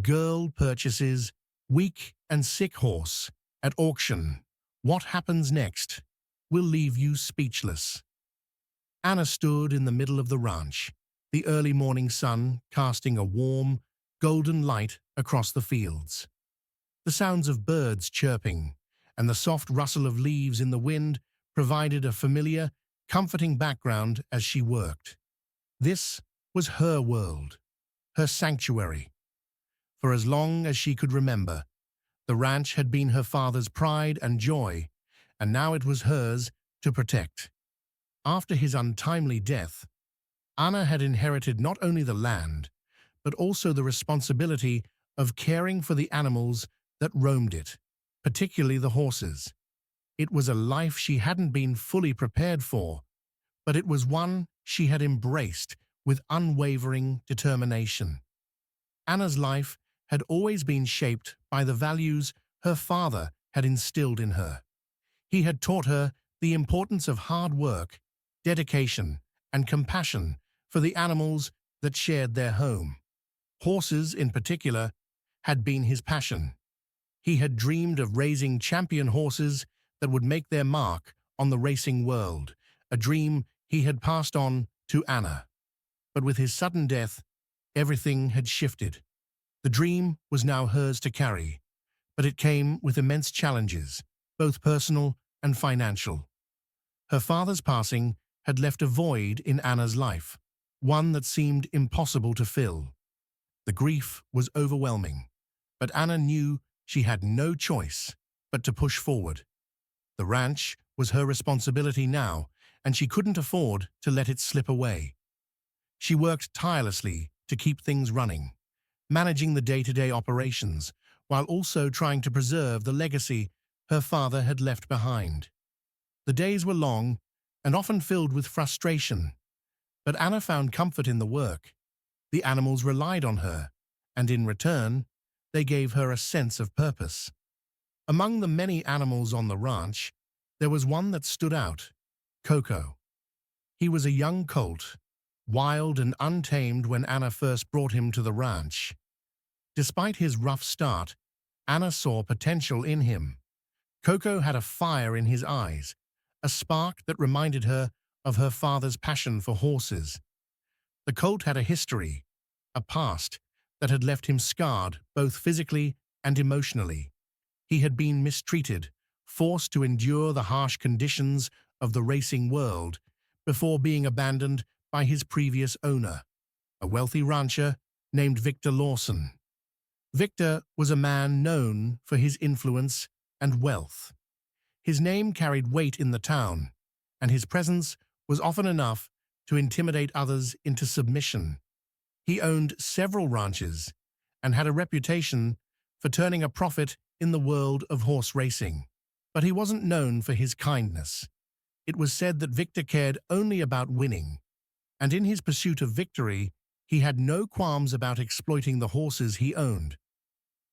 girl purchases weak and sick horse at auction. What happens next will leave you speechless. Anna stood in the middle of the ranch, the early morning sun casting a warm, golden light across the fields. The sounds of birds chirping and the soft rustle of leaves in the wind provided a familiar, comforting background as she worked. This was her world, her sanctuary. For as long as she could remember, the ranch had been her father's pride and joy, and now it was hers to protect. After his untimely death, Anna had inherited not only the land, but also the responsibility of caring for the animals that roamed it, particularly the horses. It was a life she hadn't been fully prepared for, but it was one she had embraced with unwavering determination. Anna's life had always been shaped by the values her father had instilled in her. He had taught her the importance of hard work, dedication, and compassion for the animals that shared their home. Horses, in particular, had been his passion. He had dreamed of raising champion horses that would make their mark on the racing world, a dream he had passed on to Anna. But with his sudden death, everything had shifted. The dream was now hers to carry, but it came with immense challenges, both personal and financial. Her father's passing had left a void in Anna's life, one that seemed impossible to fill. The grief was overwhelming, but Anna knew she had no choice but to push forward. The ranch was her responsibility now, and she couldn't afford to let it slip away. She worked tirelessly to keep things running, managing the day-to-day operations, while also trying to preserve the legacy her father had left behind. The days were long and often filled with frustration, but Anna found comfort in the work. The animals relied on her, and in return, they gave her a sense of purpose. Among the many animals on the ranch, there was one that stood out, Coco. He was a young colt, wild and untamed when Anna first brought him to the ranch. Despite his rough start, Anna saw potential in him. Coco had a fire in his eyes, a spark that reminded her of her father's passion for horses. The colt had a history, a past, that had left him scarred both physically and emotionally. He had been mistreated, forced to endure the harsh conditions of the racing world before being abandoned by his previous owner, a wealthy rancher named Victor Lawson. Victor was a man known for his influence and wealth. His name carried weight in the town, and his presence was often enough to intimidate others into submission. He owned several ranches and had a reputation for turning a profit in the world of horse racing. But he wasn't known for his kindness. It was said that Victor cared only about winning, and in his pursuit of victory, he had no qualms about exploiting the horses he owned.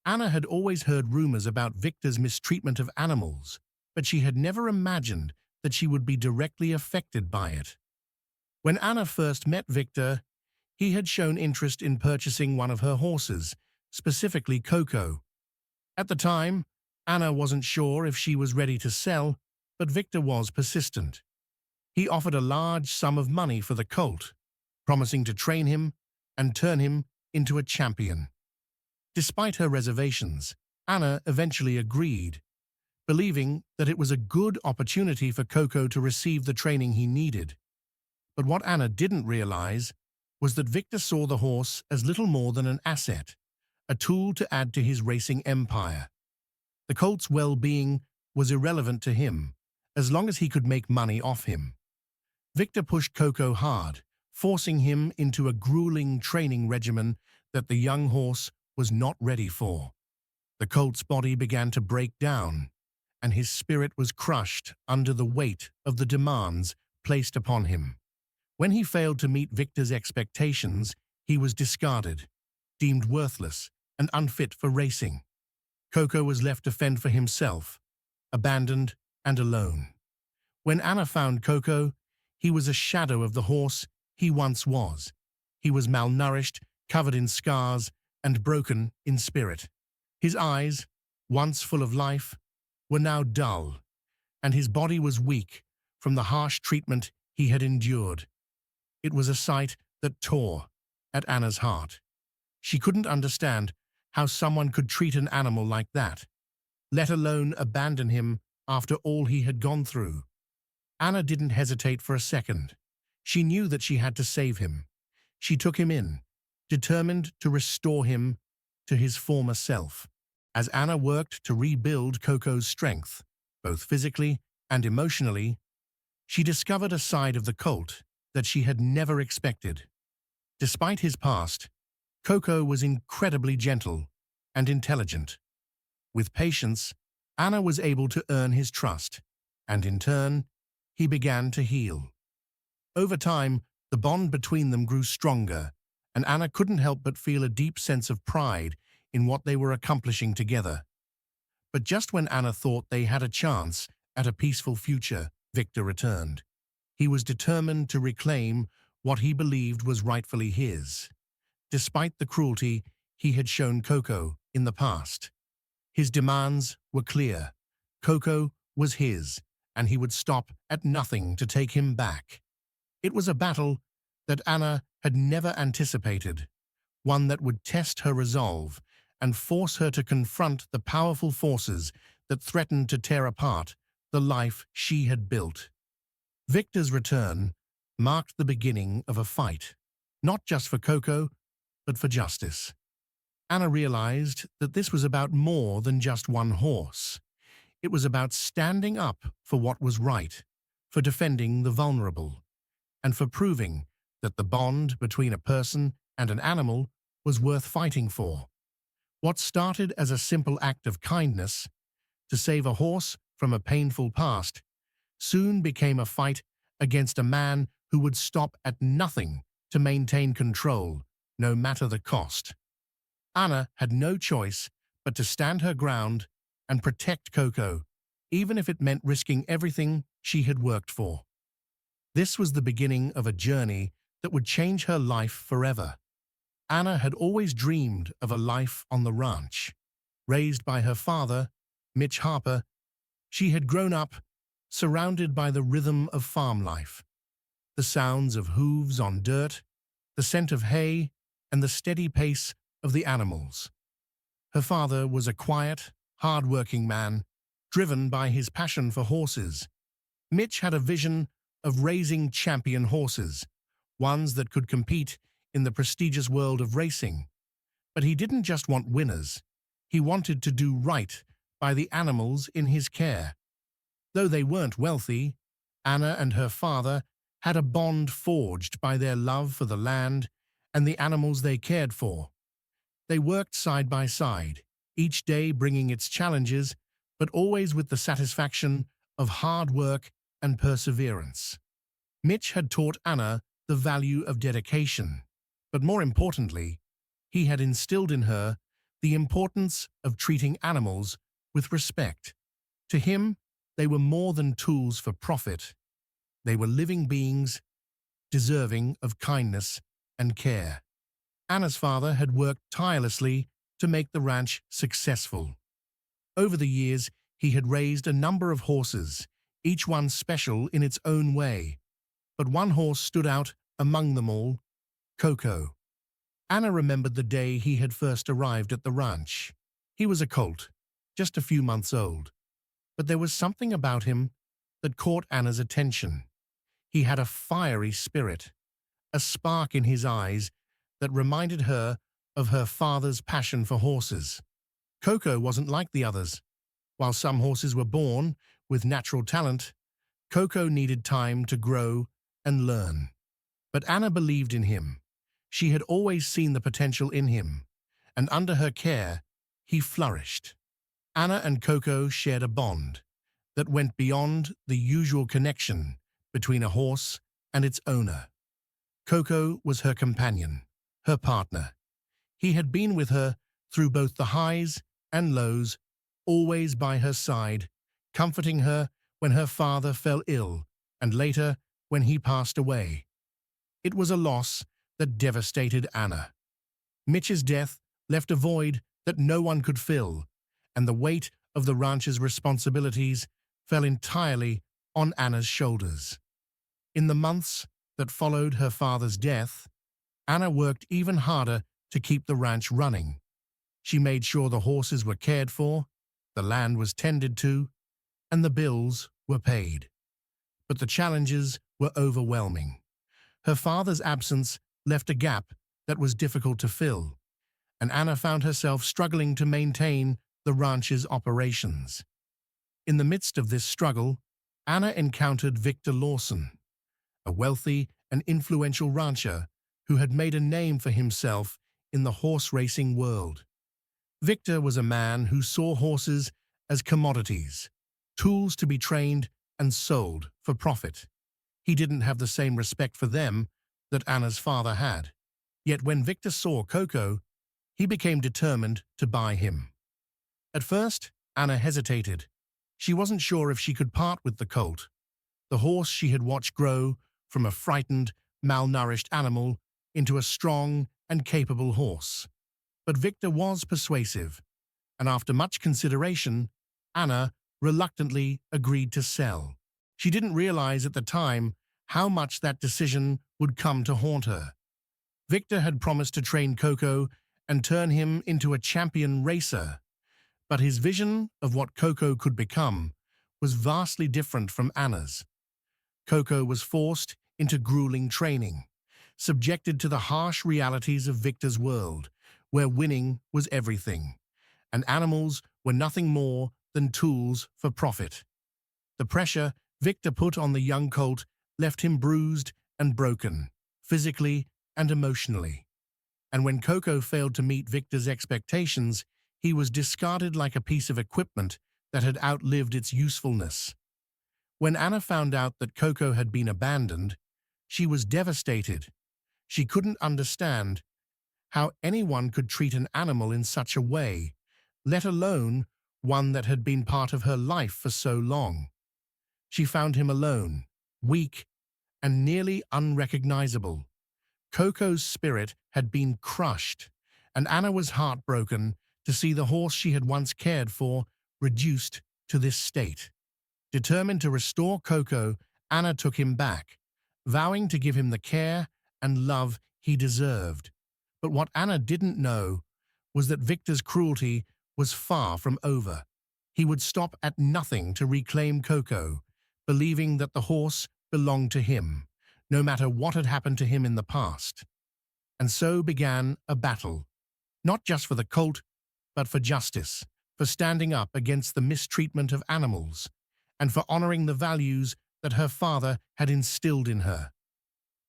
Anna had always heard rumors about Victor's mistreatment of animals, but she had never imagined that she would be directly affected by it. When Anna first met Victor, he had shown interest in purchasing one of her horses, specifically Coco. At the time, Anna wasn't sure if she was ready to sell, but Victor was persistent. He offered a large sum of money for the colt, promising to train him and turn him into a champion. Despite her reservations, Anna eventually agreed, believing that it was a good opportunity for Coco to receive the training he needed. But what Anna didn't realize was that Victor saw the horse as little more than an asset, a tool to add to his racing empire. The colt's well-being was irrelevant to him, as long as he could make money off him. Victor pushed Coco hard, forcing him into a grueling training regimen that the young horse was not ready for. The colt's body began to break down, and his spirit was crushed under the weight of the demands placed upon him. When he failed to meet Victor's expectations, he was discarded, deemed worthless and unfit for racing. Coco was left to fend for himself, abandoned and alone. When Anna found Coco, he was a shadow of the horse he once was. He was malnourished, covered in scars, and broken in spirit. His eyes, once full of life, were now dull, and his body was weak from the harsh treatment he had endured. It was a sight that tore at Anna's heart. She couldn't understand how someone could treat an animal like that, let alone abandon him after all he had gone through. Anna didn't hesitate for a second. She knew that she had to save him. She took him in, determined to restore him to his former self. As Anna worked to rebuild Coco's strength, both physically and emotionally, she discovered a side of the colt that she had never expected. Despite his past, Coco was incredibly gentle and intelligent. With patience, Anna was able to earn his trust, and in turn, he began to heal. Over time, the bond between them grew stronger, and Anna couldn't help but feel a deep sense of pride in what they were accomplishing together. But just when Anna thought they had a chance at a peaceful future, Victor returned. He was determined to reclaim what he believed was rightfully his, despite the cruelty he had shown Coco in the past. His demands were clear. Coco was his, and he would stop at nothing to take him back. It was a battle that Anna had never anticipated, one that would test her resolve and force her to confront the powerful forces that threatened to tear apart the life she had built. Victor's return marked the beginning of a fight, not just for Coco, but for justice. Anna realized that this was about more than just one horse. It was about standing up for what was right, for defending the vulnerable, and for proving that the bond between a person and an animal was worth fighting for. What started as a simple act of kindness to save a horse from a painful past soon became a fight against a man who would stop at nothing to maintain control, no matter the cost. Anna had no choice but to stand her ground and protect Coco, even if it meant risking everything she had worked for. This was the beginning of a journey that would change her life forever. Anna had always dreamed of a life on the ranch. Raised by her father, Mitch Harper, she had grown up surrounded by the rhythm of farm life, the sounds of hooves on dirt, the scent of hay, and the steady pace of the animals. Her father was a quiet, hard-working man, driven by his passion for horses. Mitch had a vision of raising champion horses, ones that could compete in the prestigious world of racing. But he didn't just want winners. He wanted to do right by the animals in his care. Though they weren't wealthy, Anna and her father had a bond forged by their love for the land and the animals they cared for. They worked side by side, each day bringing its challenges, but always with the satisfaction of hard work and perseverance. Mitch had taught Anna the value of dedication, but more importantly, he had instilled in her the importance of treating animals with respect. To him, they were more than tools for profit. They were living beings, deserving of kindness and care. Anna's father had worked tirelessly to make the ranch successful. Over the years, he had raised a number of horses, each one special in its own way. But one horse stood out among them all, Coco. Anna remembered the day he had first arrived at the ranch. He was a colt, just a few months old. But there was something about him that caught Anna's attention. He had a fiery spirit, a spark in his eyes that reminded her of her father's passion for horses. Coco wasn't like the others. While some horses were born with natural talent, Coco needed time to grow and learn. But Anna believed in him. She had always seen the potential in him, and under her care, he flourished. Anna and Coco shared a bond that went beyond the usual connection between a horse and its owner. Coco was her companion, her partner. He had been with her through both the highs and lows, always by her side, comforting her when her father fell ill and later when he passed away. It was a loss that devastated Anna. Mitch's death left a void that no one could fill, and the weight of the ranch's responsibilities fell entirely on Anna's shoulders. In the months that followed her father's death, Anna worked even harder to keep the ranch running. She made sure the horses were cared for, the land was tended to, and the bills were paid. But the challenges were overwhelming. Her father's absence left a gap that was difficult to fill, and Anna found herself struggling to maintain the ranch's operations. In the midst of this struggle, Anna encountered Victor Lawson, a wealthy and influential rancher who had made a name for himself in the horse racing world. Victor was a man who saw horses as commodities, tools to be trained and sold for profit. He didn't have the same respect for them that Anna's father had. Yet when Victor saw Coco, he became determined to buy him. At first, Anna hesitated. She wasn't sure if she could part with the colt, the horse she had watched grow from a frightened, malnourished animal into a strong and capable horse. But Victor was persuasive, and after much consideration, Anna reluctantly agreed to sell. She didn't realize at the time how much that decision would come to haunt her. Victor had promised to train Coco and turn him into a champion racer, but his vision of what Coco could become was vastly different from Anna's. Coco was forced into grueling training, subjected to the harsh realities of Victor's world, where winning was everything, and animals were nothing more than tools for profit. The pressure Victor put on the young colt left him bruised and broken, physically and emotionally. And when Coco failed to meet Victor's expectations, he was discarded like a piece of equipment that had outlived its usefulness. When Anna found out that Coco had been abandoned, she was devastated. She couldn't understand how anyone could treat an animal in such a way, let alone one that had been part of her life for so long. She found him alone, weak, and nearly unrecognizable. Coco's spirit had been crushed, and Anna was heartbroken to see the horse she had once cared for reduced to this state. Determined to restore Coco, Anna took him back, vowing to give him the care and love he deserved. But what Anna didn't know was that Victor's cruelty was far from over. He would stop at nothing to reclaim Coco, believing that the horse belonged to him, no matter what had happened to him in the past. And so began a battle, not just for the colt, but for justice, for standing up against the mistreatment of animals, and for honoring the values that her father had instilled in her.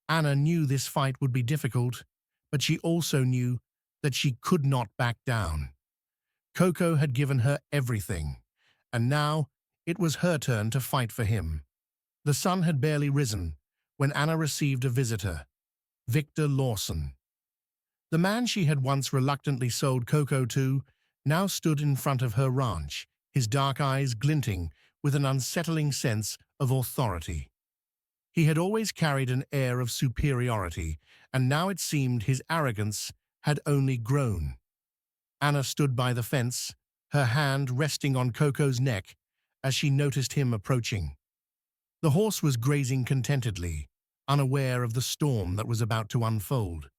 Anna knew this fight would be difficult, but she also knew that she could not back down. Coco had given her everything, and now it was her turn to fight for him. The sun had barely risen when Anna received a visitor, Victor Lawson. The man she had once reluctantly sold Coco to now stood in front of her ranch, his dark eyes glinting with an unsettling sense of authority. He had always carried an air of superiority, and now it seemed his arrogance had only grown. Anna stood by the fence, her hand resting on Coco's neck as she noticed him approaching. The horse was grazing contentedly, unaware of the storm that was about to unfold.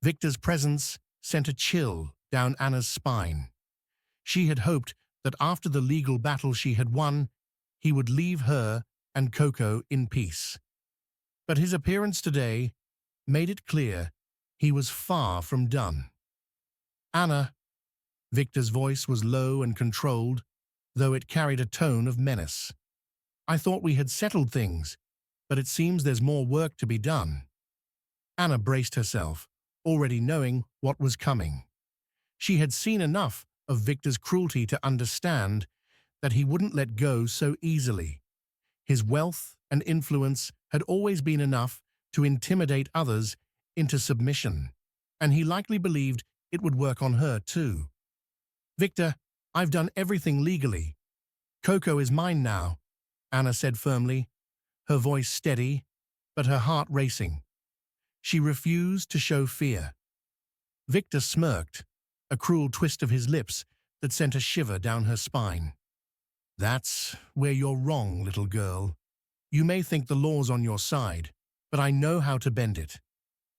Victor's presence sent a chill down Anna's spine. She had hoped that after the legal battle she had won, he would leave her and Coco in peace. But his appearance today made it clear he was far from done. Anna, Victor's voice was low and controlled, though it carried a tone of menace. I thought we had settled things, but it seems there's more work to be done. Anna braced herself, already knowing what was coming. She had seen enough of Victor's cruelty to understand that he wouldn't let go so easily. His wealth and influence had always been enough to intimidate others into submission, and he likely believed it would work on her too. Victor, I've done everything legally. Coco is mine now, Anna said firmly, her voice steady, but her heart racing. She refused to show fear. Victor smirked, a cruel twist of his lips that sent a shiver down her spine. That's where you're wrong, little girl. You may think the law's on your side, but I know how to bend it.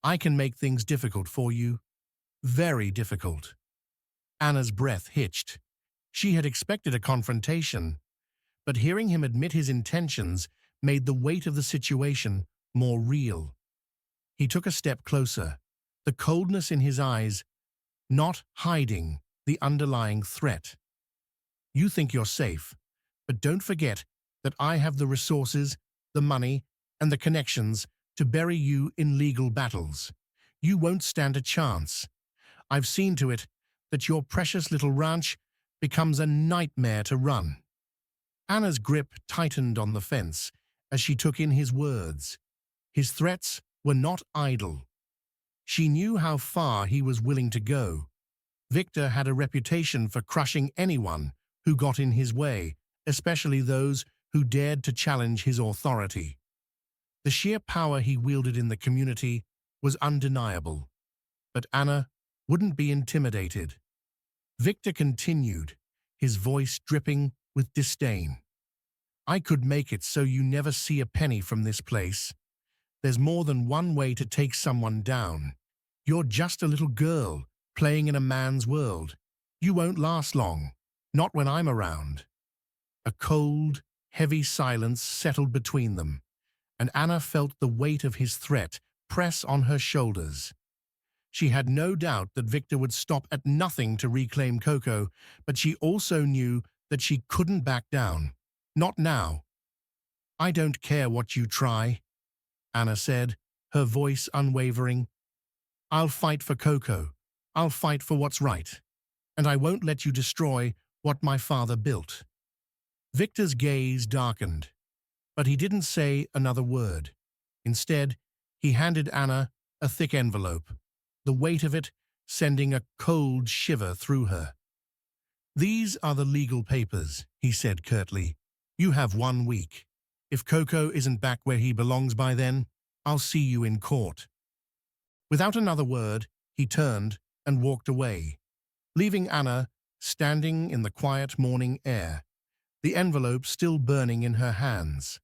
I can make things difficult for you. Very difficult. Anna's breath hitched. She had expected a confrontation, but hearing him admit his intentions made the weight of the situation more real. He took a step closer, the coldness in his eyes not hiding the underlying threat. You think you're safe, but don't forget that I have the resources, the money, and the connections to bury you in legal battles. You won't stand a chance. I've seen to it that your precious little ranch becomes a nightmare to run. Anna's grip tightened on the fence as she took in his words. His threats were not idle. She knew how far he was willing to go. Victor had a reputation for crushing anyone who got in his way, especially those who dared to challenge his authority. The sheer power he wielded in the community was undeniable, but Anna wouldn't be intimidated. Victor continued, his voice dripping with disdain. I could make it so you never see a penny from this place. There's more than one way to take someone down. You're just a little girl playing in a man's world. You won't last long, not when I'm around. A cold, heavy silence settled between them, and Anna felt the weight of his threat press on her shoulders. She had no doubt that Victor would stop at nothing to reclaim Coco, but she also knew that she couldn't back down. Not now. I don't care what you try, Anna said, her voice unwavering. I'll fight for Coco. I'll fight for what's right. And I won't let you destroy what my father built. Victor's gaze darkened, but he didn't say another word. Instead, he handed Anna a thick envelope, the weight of it sending a cold shiver through her. These are the legal papers, he said curtly. You have 1 week. If Coco isn't back where he belongs by then, I'll see you in court. Without another word, he turned and walked away, leaving Anna standing in the quiet morning air, the envelope still burning in her hands.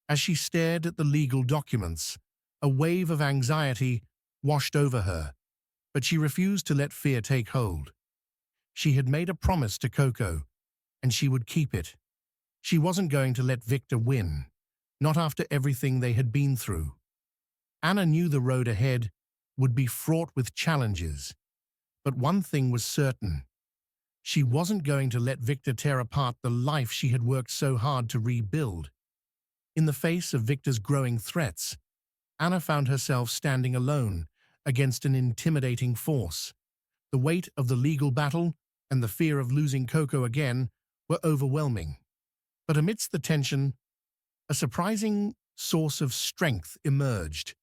As she stared at the legal documents, a wave of anxiety washed over her, but she refused to let fear take hold. She had made a promise to Coco, and she would keep it. She wasn't going to let Victor win, not after everything they had been through. Anna knew the road ahead would be fraught with challenges, but one thing was certain. She wasn't going to let Victor tear apart the life she had worked so hard to rebuild. In the face of Victor's growing threats, Anna found herself standing alone against an intimidating force. The weight of the legal battle and the fear of losing Coco again were overwhelming. But amidst the tension, a surprising source of strength emerged: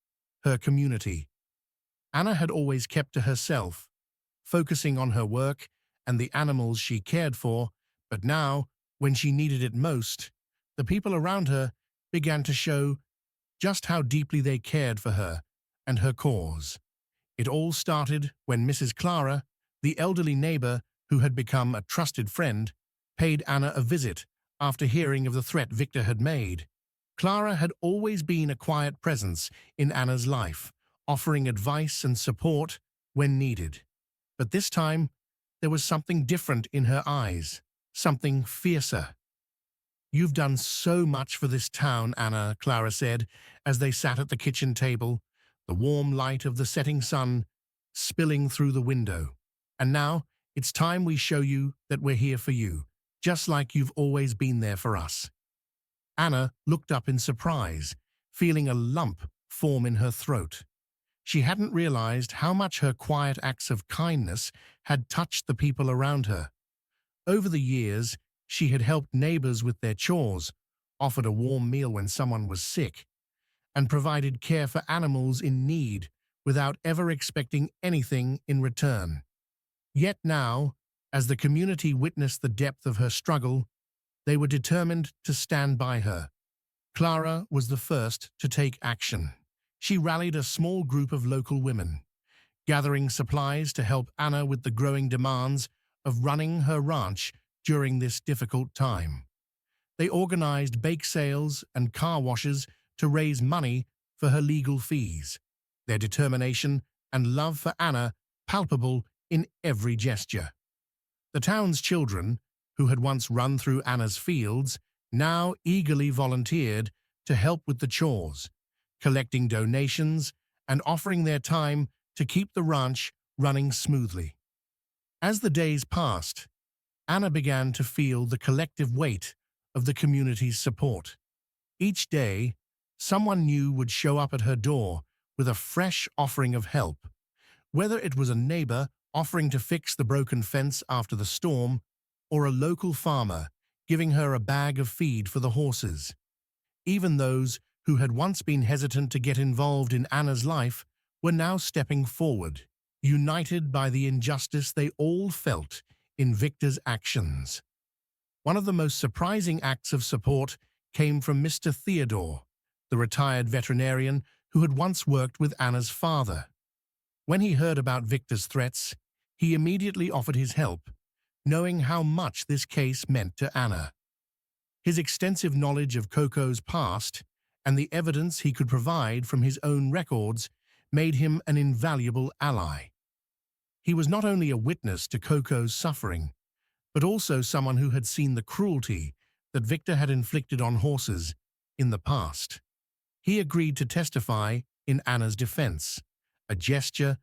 her community. Anna had always kept to herself, focusing on her work and the animals she cared for, but now, when she needed it most, the people around her began to show just how deeply they cared for her and her cause. It all started when Mrs. Clara, the elderly neighbor who had become a trusted friend, paid Anna a visit after hearing of the threat Victor had made. Clara had always been a quiet presence in Anna's life, offering advice and support when needed. But this time, there was something different in her eyes, something fiercer. You've done so much for this town, Anna, Clara said, as they sat at the kitchen table, the warm light of the setting sun spilling through the window. And now, it's time we show you that we're here for you, just like you've always been there for us. Anna looked up in surprise, feeling a lump form in her throat. She hadn't realized how much her quiet acts of kindness had touched the people around her. Over the years, she had helped neighbors with their chores, offered a warm meal when someone was sick, and provided care for animals in need without ever expecting anything in return. Yet now, as the community witnessed the depth of her struggle, they were determined to stand by her. Clara was the first to take action. She rallied a small group of local women, gathering supplies to help Anna with the growing demands of running her ranch during this difficult time. They organized bake sales and car washes to raise money for her legal fees, their determination and love for Anna palpable in every gesture. The town's children, who had once run through Anna's fields, now eagerly volunteered to help with the chores, collecting donations and offering their time to keep the ranch running smoothly. As the days passed, Anna began to feel the collective weight of the community's support. Each day, someone new would show up at her door with a fresh offering of help, whether it was a neighbor offering to fix the broken fence after the storm, or a local farmer giving her a bag of feed for the horses. Even those who had once been hesitant to get involved in Anna's life were now stepping forward, united by the injustice they all felt in Victor's actions. One of the most surprising acts of support came from Mr. Theodore, the retired veterinarian who had once worked with Anna's father. When he heard about Victor's threats, he immediately offered his help, knowing how much this case meant to Anna. His extensive knowledge of Coco's past and the evidence he could provide from his own records made him an invaluable ally. He was not only a witness to Coco's suffering, but also someone who had seen the cruelty that Victor had inflicted on horses in the past. He agreed to testify in Anna's defense, a gesture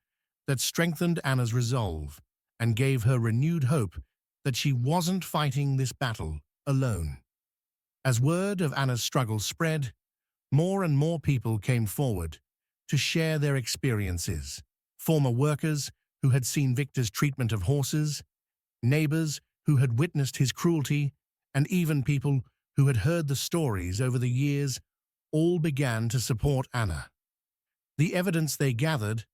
that strengthened Anna's resolve and gave her renewed hope that she wasn't fighting this battle alone. As word of Anna's struggle spread, more and more people came forward to share their experiences. Former workers who had seen Victor's treatment of horses, neighbors who had witnessed his cruelty, and even people who had heard the stories over the years all began to support Anna. The evidence they gathered,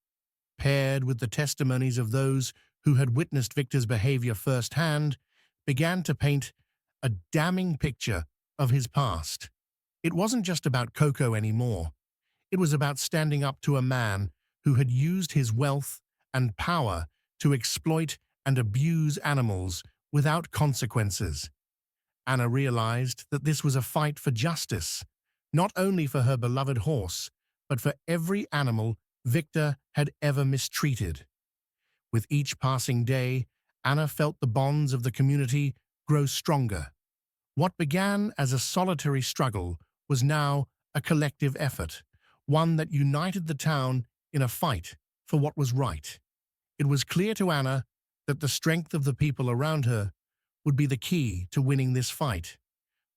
paired with the testimonies of those who had witnessed Victor's behavior firsthand, began to paint a damning picture of his past. It wasn't just about Coco anymore. It was about standing up to a man who had used his wealth and power to exploit and abuse animals without consequences. Anna realized that this was a fight for justice, not only for her beloved horse, but for every animal Victor had ever mistreated. With each passing day, Anna felt the bonds of the community grow stronger. What began as a solitary struggle was now a collective effort, one that united the town in a fight for what was right. It was clear to Anna that the strength of the people around her would be the key to winning this fight,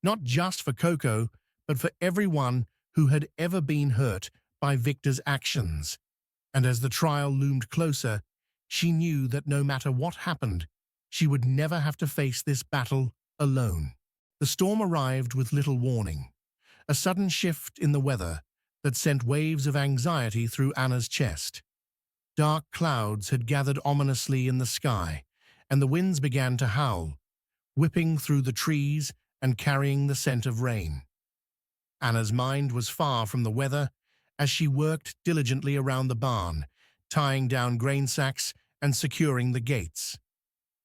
not just for Coco, but for everyone who had ever been hurt by Victor's actions. And as the trial loomed closer, she knew that no matter what happened, she would never have to face this battle alone. The storm arrived with little warning, a sudden shift in the weather that sent waves of anxiety through Anna's chest. Dark clouds had gathered ominously in the sky, and the winds began to howl, whipping through the trees and carrying the scent of rain. Anna's mind was far from the weather as she worked diligently around the barn, tying down grain sacks and securing the gates.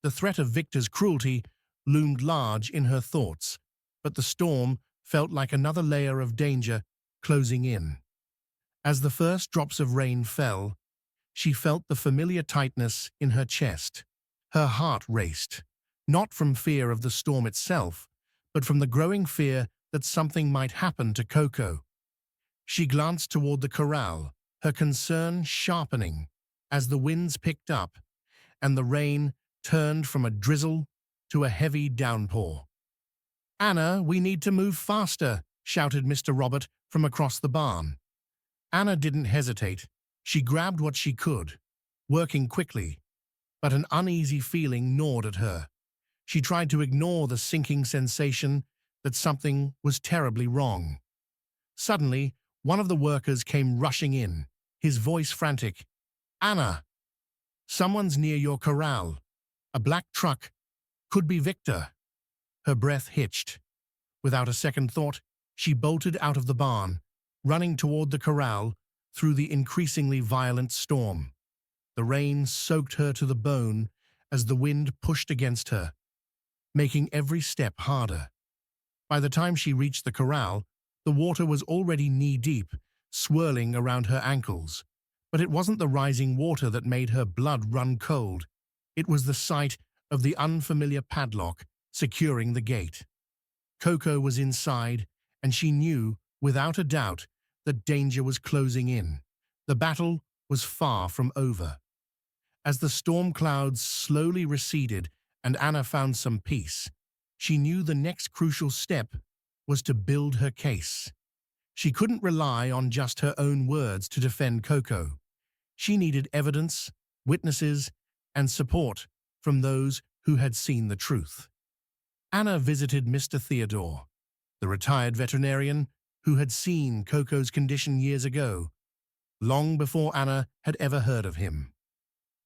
The threat of Victor's cruelty loomed large in her thoughts, but the storm felt like another layer of danger closing in. As the first drops of rain fell, she felt the familiar tightness in her chest. Her heart raced, not from fear of the storm itself, but from the growing fear that something might happen to Coco. She glanced toward the corral, her concern sharpening as the winds picked up and the rain turned from a drizzle to a heavy downpour. "Anna, we need to move faster," shouted Mr. Robert from across the barn. Anna didn't hesitate. She grabbed what she could, working quickly, but an uneasy feeling gnawed at her. She tried to ignore the sinking sensation that something was terribly wrong. Suddenly, one of the workers came rushing in, his voice frantic. "Anna! Someone's near your corral. A black truck. Could be Victor." Her breath hitched. Without a second thought, she bolted out of the barn, running toward the corral through the increasingly violent storm. The rain soaked her to the bone as the wind pushed against her, making every step harder. By the time she reached the corral, the water was already knee-deep, swirling around her ankles. But it wasn't the rising water that made her blood run cold. It was the sight of the unfamiliar padlock securing the gate. Coco was inside, and she knew, without a doubt, that danger was closing in. The battle was far from over. As the storm clouds slowly receded and Anna found some peace, she knew the next crucial step was to build her case. She couldn't rely on just her own words to defend Coco. She needed evidence, witnesses, and support from those who had seen the truth. Anna visited Mr. Theodore, the retired veterinarian who had seen Coco's condition years ago, long before Anna had ever heard of him.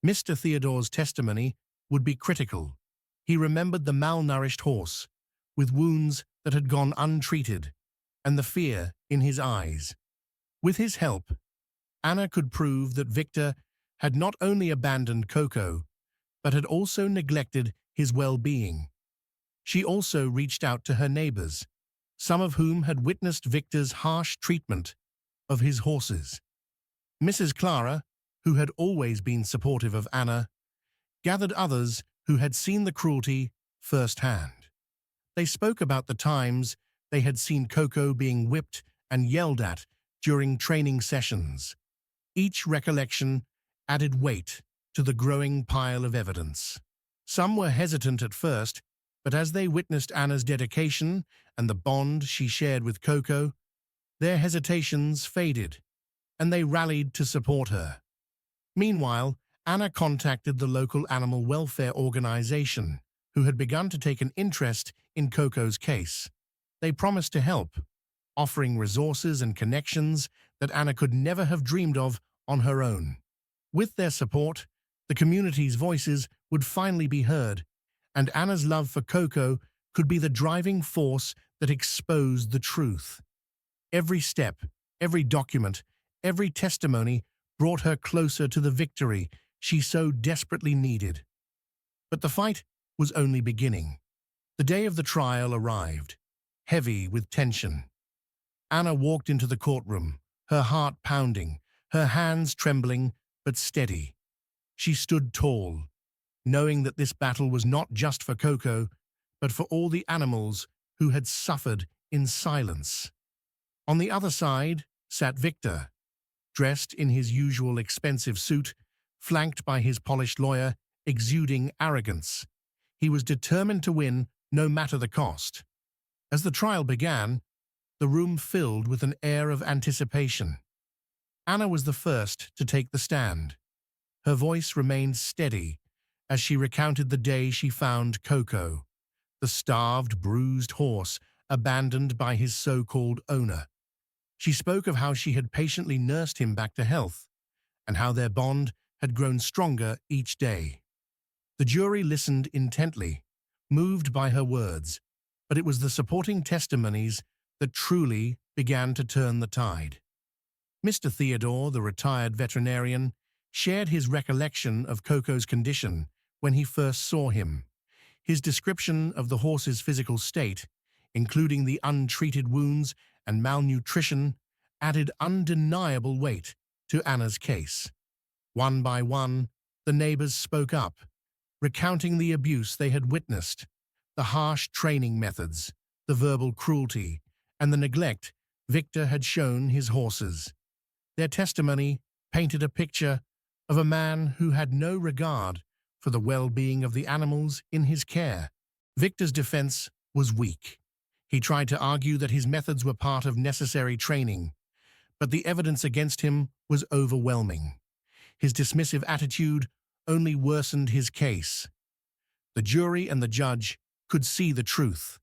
Mr. Theodore's testimony would be critical. He remembered the malnourished horse, with wounds that had gone untreated, and the fear in his eyes. With his help, Anna could prove that Victor had not only abandoned Coco, but had also neglected his well-being. She also reached out to her neighbors, some of whom had witnessed Victor's harsh treatment of his horses. Mrs. Clara, who had always been supportive of Anna, gathered others who had seen the cruelty firsthand. They spoke about the times they had seen Coco being whipped and yelled at during training sessions. Each recollection added weight to the growing pile of evidence. Some were hesitant at first, but as they witnessed Anna's dedication and the bond she shared with Coco, their hesitations faded, and they rallied to support her. Meanwhile, Anna contacted the local animal welfare organization, who had begun to take an interest in Coco's case. They promised to help, offering resources and connections that Anna could never have dreamed of on her own. With their support, the community's voices would finally be heard, and Anna's love for Coco could be the driving force that exposed the truth. Every step, every document, every testimony brought her closer to the victory she so desperately needed. But the fight was only beginning. The day of the trial arrived, heavy with tension. Anna walked into the courtroom, her heart pounding, her hands trembling but steady. She stood tall, knowing that this battle was not just for Coco, but for all the animals who had suffered in silence. On the other side sat Victor, dressed in his usual expensive suit, flanked by his polished lawyer, exuding arrogance. He was determined to win no matter the cost. As the trial began, the room filled with an air of anticipation. Anna was the first to take the stand. Her voice remained steady as she recounted the day she found Coco, the starved, bruised horse abandoned by his so-called owner. She spoke of how she had patiently nursed him back to health, and how their bond had grown stronger each day. The jury listened intently, moved by her words, but it was the supporting testimonies that truly began to turn the tide. Mr. Theodore, the retired veterinarian, shared his recollection of Coco's condition when he first saw him. His description of the horse's physical state, including the untreated wounds and malnutrition, added undeniable weight to Anna's case. One by one, the neighbors spoke up, recounting the abuse they had witnessed, the harsh training methods, the verbal cruelty, and the neglect Victor had shown his horses. Their testimony painted a picture of a man who had no regard for the well-being of the animals in his care. Victor's defense was weak. He tried to argue that his methods were part of necessary training, but the evidence against him was overwhelming. His dismissive attitude only worsened his case. The jury and the judge could see the truth.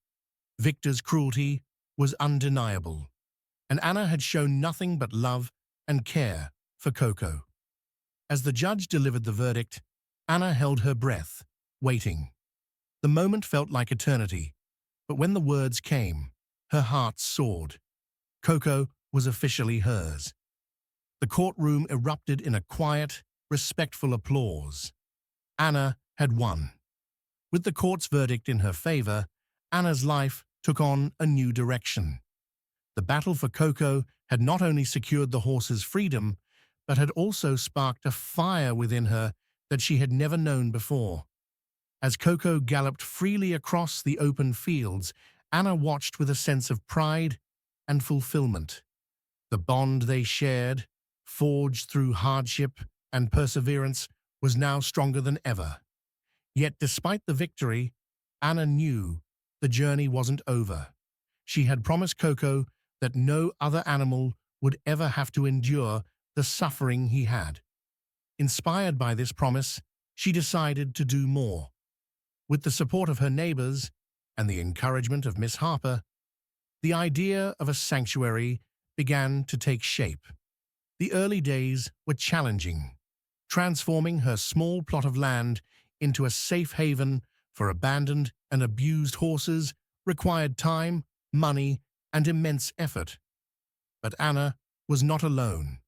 Victor's cruelty was undeniable, and Anna had shown nothing but love and care for Coco. As the judge delivered the verdict, Anna held her breath, waiting. The moment felt like eternity, but when the words came, her heart soared. Coco was officially hers. The courtroom erupted in a quiet, respectful applause. Anna had won. With the court's verdict in her favor, Anna's life took on a new direction. The battle for Coco had not only secured the horse's freedom, but had also sparked a fire within her that she had never known before. As Coco galloped freely across the open fields, Anna watched with a sense of pride and fulfillment. The bond they shared, forged through hardship and perseverance, was now stronger than ever. Yet despite the victory, Anna knew the journey wasn't over. She had promised Coco that no other animal would ever have to endure the suffering he had. Inspired by this promise, she decided to do more. With the support of her neighbors and the encouragement of Miss Harper, the idea of a sanctuary began to take shape. The early days were challenging. Transforming her small plot of land into a safe haven for abandoned and abused horses required time, money, and immense effort. But Anna was not alone.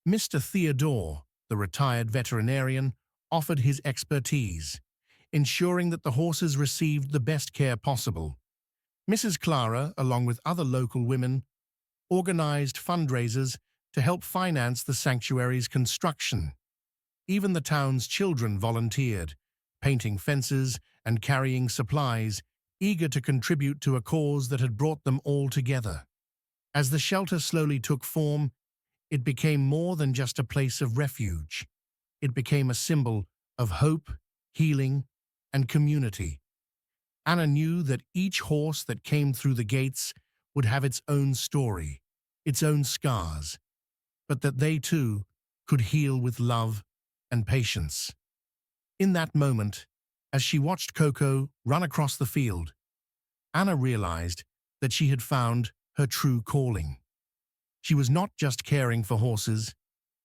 Mr. Theodore, the retired veterinarian, offered his expertise, ensuring that the horses received the best care possible. Mrs. Clara, along with other local women, organized fundraisers to help finance the sanctuary's construction. Even the town's children volunteered, painting fences and carrying supplies, eager to contribute to a cause that had brought them all together. As the shelter slowly took form, it became more than just a place of refuge. It became a symbol of hope, healing, and community. Anna knew that each horse that came through the gates would have its own story, its own scars, but that they too could heal with love and patience. In that moment, as she watched Coco run across the field, Anna realized that she had found her true calling. She was not just caring for horses,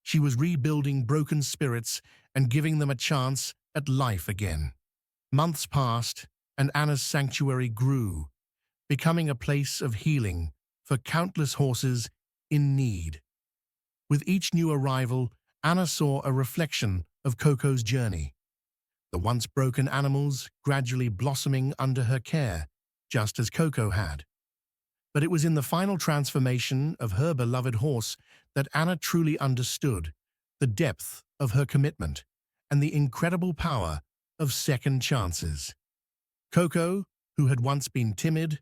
she was rebuilding broken spirits and giving them a chance at life again. Months passed, and Anna's sanctuary grew, becoming a place of healing for countless horses in need. With each new arrival, Anna saw a reflection of Coco's journey. The once broken animals gradually blossoming under her care, just as Coco had. But it was in the final transformation of her beloved horse that Anna truly understood the depth of her commitment and the incredible power of second chances. Coco, who had once been timid,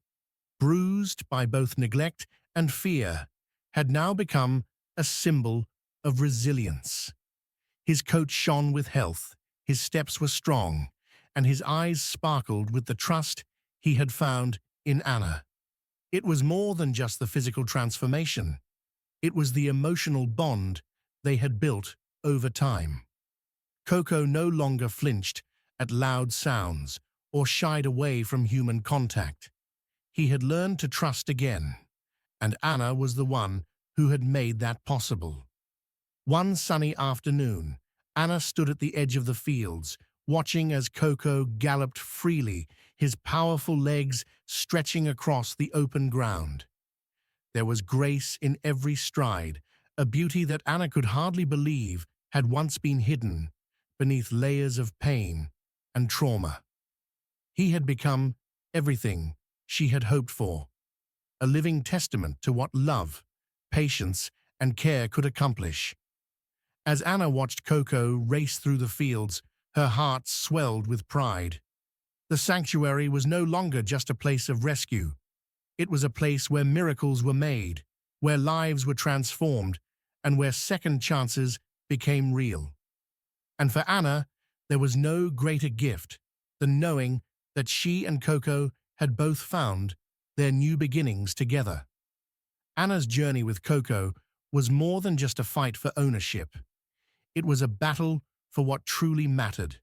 bruised by both neglect and fear, had now become a symbol of resilience. His coat shone with health, his steps were strong, and his eyes sparkled with the trust he had found in Anna. It was more than just the physical transformation. It was the emotional bond they had built over time. Coco no longer flinched at loud sounds or shied away from human contact. He had learned to trust again, and Anna was the one who had made that possible. One sunny afternoon, Anna stood at the edge of the fields, watching as Coco galloped freely, his powerful legs stretching across the open ground. There was grace in every stride, a beauty that Anna could hardly believe had once been hidden beneath layers of pain and trauma. He had become everything she had hoped for, a living testament to what love, patience, and care could accomplish. As Anna watched Coco race through the fields, her heart swelled with pride. The sanctuary was no longer just a place of rescue. It was a place where miracles were made, where lives were transformed, and where second chances became real. And for Anna, there was no greater gift than knowing that she and Coco had both found their new beginnings together. Anna's journey with Coco was more than just a fight for ownership. It was a battle for what truly mattered: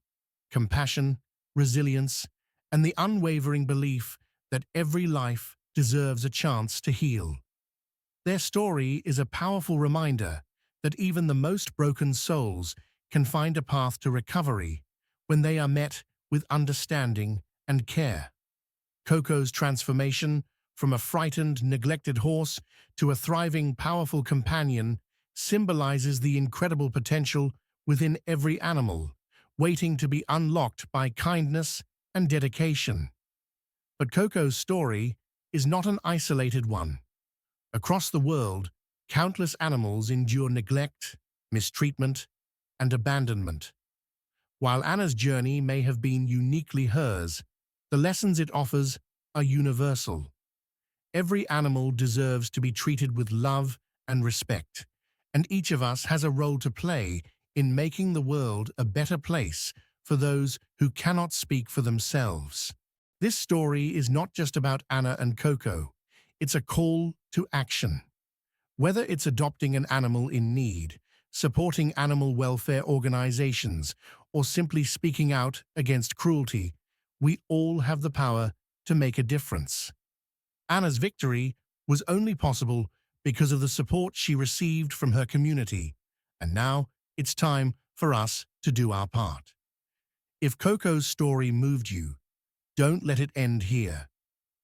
compassion, resilience, and the unwavering belief that every life deserves a chance to heal. Their story is a powerful reminder that even the most broken souls can find a path to recovery when they are met with understanding and care. Coco's transformation from a frightened, neglected horse to a thriving, powerful companion symbolizes the incredible potential within every animal, waiting to be unlocked by kindness and dedication. But Coco's story is not an isolated one. Across the world, countless animals endure neglect, mistreatment, and abandonment. While Anna's journey may have been uniquely hers, the lessons it offers are universal. Every animal deserves to be treated with love and respect, and each of us has a role to play in making the world a better place for those who cannot speak for themselves. This story is not just about Anna and Coco, it's a call to action. Whether it's adopting an animal in need, supporting animal welfare organizations, or simply speaking out against cruelty, we all have the power to make a difference. Anna's victory was only possible because of the support she received from her community, and now it's time for us to do our part. If Coco's story moved you, don't let it end here.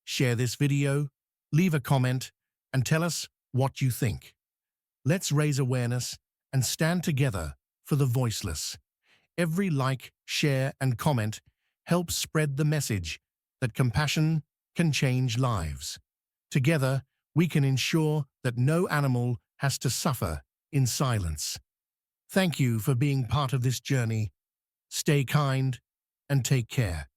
Share this video, leave a comment, and tell us what you think. Let's raise awareness and stand together for the voiceless. Every like, share, and comment helps spread the message that compassion can change lives. Together, we can ensure that no animal has to suffer in silence. Thank you for being part of this journey. Stay kind and take care.